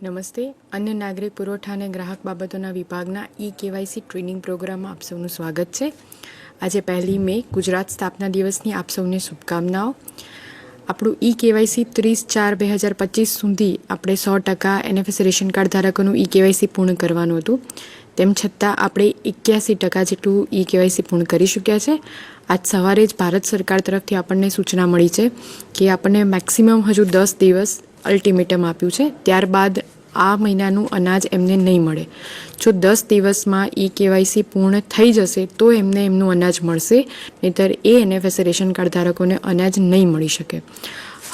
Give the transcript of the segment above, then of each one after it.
નમસ્તે. અન્ય નાગરિક પુરવઠા અને ગ્રાહક બાબતોના વિભાગના કેવાયસી ટ્રેનિંગ પ્રોગ્રામમાં આપ સૌનું સ્વાગત છે. આજે 1 મે ગુજરાત સ્થાપના દિવસની આપ સૌને શુભકામનાઓ. આપણું કેવાયસી 30/4/2025 સુધી આપણે 100% NFS રેશન કાર્ડ ધારકોનું કેવાયસી પૂર્ણ કરવાનું હતું. તેમ છતાં આપણે 81% જેટલું કેવાયસી પૂર્ણ કરી ચૂક્યા છે. આજ સવારે જ ભારત સરકાર તરફથી આપણને સૂચના મળી છે કે આપણને મેક્સિમમ હજુ 10 દિવસ અલ્ટિમેટમ આપ્યું છે. ત્યારબાદ આ મહિનાનું અનાજ એમને નહીં મળે. જો 10 દિવસમાં કેવાયસી પૂર્ણ થઈ જશે તો એમને એમનું અનાજ મળશે, નહીંતર NFS રેશન કાર્ડ ધારકોને અનાજ નહીં મળી શકે.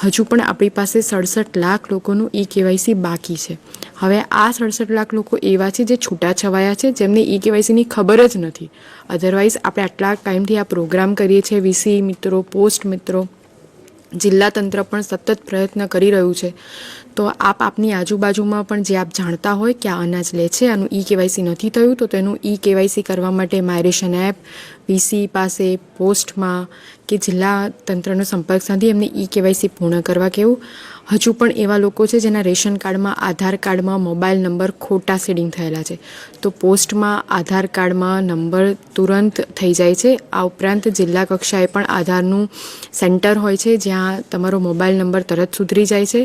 હજુ પણ આપણી પાસે 67 લાખ લોકોનું કેવાયસી બાકી છે. હવે આ 67 લાખ લોકો એવા છે જે છૂટાછવાયા છે, જેમને કેવાયસીની ખબર જ નથી. અધરવાઇઝ આપણે આટલા ટાઈમથી આ પ્રોગ્રામ કરીએ છીએ. વીસી મિત્રો, પોસ્ટ મિત્રો, જિલ્લા તંત્ર પણ સતત પ્રયત્ન કરી રહ્યું છે. તો આપની આજુબાજુમાં પણ જે આપ જાણતા હોય કે આ અનાજ લે છે, આનું કેવાયસી નથી થયું, તો તેનું કેવાયસી કરવા માટે માયરેશન એપ, વીસી પાસે, પોસ્ટમાં કે જિલ્લા તંત્રનો સંપર્ક સાધી એમને કેવાયસી પૂર્ણ કરવા કહેવું. હજુ પણ એવા લોકો છે જેના રેશન કાર્ડમાં, આધાર કાર્ડમાં મોબાઈલ નંબર ખોટા સીડિંગ થયેલા છે, તો પોસ્ટમાં આધાર કાર્ડમાં નંબર તુરંત થઈ જાય છે. આ ઉપરાંત જિલ્લા કક્ષાએ પણ આધારનું સેન્ટર હોય છે, જ્યાં તમારો મોબાઈલ નંબર તરત સુધરી જાય છે,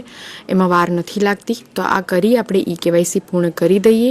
એમાં વાર નથી લાગતી. તો આ કરી આપણે કેવાયસી પૂર્ણ કરી દઈએ.